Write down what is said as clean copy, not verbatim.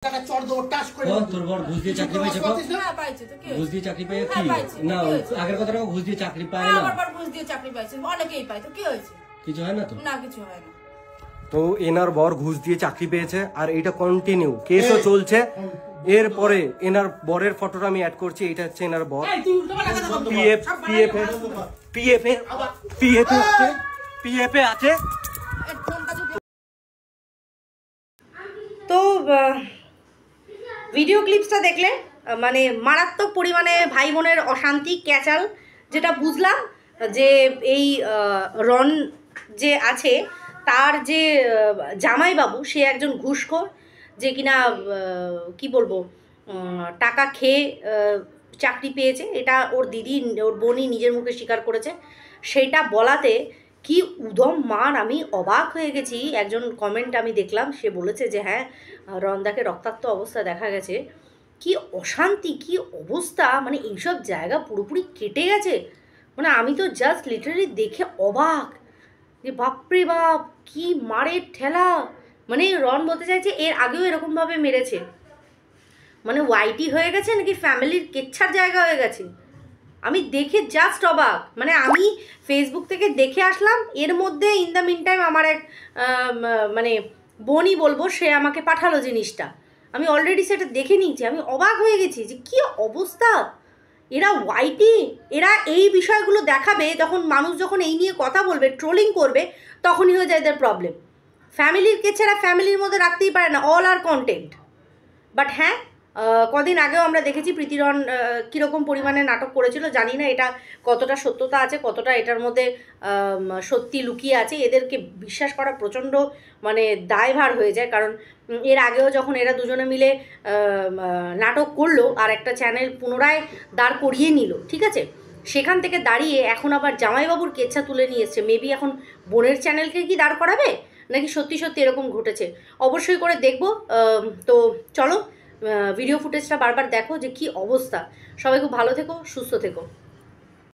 তোর বর ঘুষ দিয়ে চাকরি পাইছে? ঘুষ দিয়ে চাকরি পাই কি না? আগের কথা ঘুষ দিয়ে চাকরি পায় না? ঘুষ দিয়ে চাকরি পাইছে, অনেকেই পায়, তো কি হয়েছে? কিছু হয় না তো? না, কিছু হয় না। তো এনার বর ঘুষ দিয়ে চাকরি পেয়েছে আর এটা কন্টিনিউ কেসও চলছে। এরপরে এনার বরের ফটোটা আমি অ্যাড করছি। এটা হচ্ছে এনার বর। পিএফ আছে। তো ভিডিও ক্লিপসটা দেখলে মানে মারাত্মক পরিমাণে ভাই বোনের অশান্তি ক্যাচাল, যেটা বুঝলাম যে এই রন যে আছে তার যে জামাইবাবু সে একজন ঘুষখোর, যে কিনা কি বলবো টাকা খেয়ে চাকরি পেয়েছে। এটা ওর দিদি ওর বোনই নিজের মুখে স্বীকার করেছে। সেইটা বলাতে কি উদম মান, আমি অবাক হয়ে গেছি। একজন কমেন্ট আমি দেখলাম, সে বলেছে যে হ্যাঁ রন্দাকে রক্তাক্ত অবস্থা দেখা গেছে। কি অশান্তি, কি অবস্থা, মানে এইসব জায়গা পুরোপুরি কেটে গেছে। মানে আমি তো জাস্ট লিটারালি দেখে অবাক যে বাপরে বাপ কি মারের ঠেলা। মানে রন বলতে চাইছে এর আগেও এরকমভাবে মেরেছে, মানে ওয়াইটি হয়ে গেছে নাকি ফ্যামিলির কেচ্ছার জায়গা হয়ে গেছে। আমি দেখে জাস্ট অবাক। মানে আমি ফেসবুক থেকে দেখে আসলাম, এর মধ্যে ইন দ্য মিন টাইম আমার এক মানে বোনই বলবো, সে আমাকে পাঠালো জিনিসটা। আমি অলরেডি সেটা দেখে নিয়েছি। আমি অবাক হয়ে গেছি যে কী অবস্থা। এরা ওয়াইটি, এরা এই বিষয়গুলো দেখাবে যখন মানুষ যখন এই নিয়ে কথা বলবে, ট্রোলিং করবে, তখনই হয়ে যায় এদের প্রবলেম। ফ্যামিলির কেছেরা ফ্যামিলির মধ্যে রাখতেই পারে না, অল আর কন্টেন্ট। বাট হ্যাঁ, কদিন আগেও আমরা দেখেছি প্রীতিরন কীরকম পরিমাণে নাটক করেছিল। জানি না এটা কতটা সত্যতা আছে, কতটা এটার মধ্যে সত্যি লুকিয়ে আছে। এদেরকে বিশ্বাস করা প্রচণ্ড মানে দায়ভার হয়ে যায়। কারণ এর আগেও যখন এরা দুজনে মিলে নাটক করলো আর একটা চ্যানেল পুনরায় দাঁড় করিয়ে নিল, ঠিক আছে, সেখান থেকে দাঁড়িয়ে এখন আবার জামাইবাবুর কেচ্ছা তুলে নিয়ে এসছে। মেবি এখন বোনের চ্যানেলকে কি দাঁড় করাবে নাকি সত্যি সত্যি এরকম ঘটেছে, অবশ্যই করে দেখব। তো চলো ভিডিও ফুটেজটা বারবার দেখো যে কি অবস্থা। সবাই খুব ভালো থেকো, সুস্থ থেকো।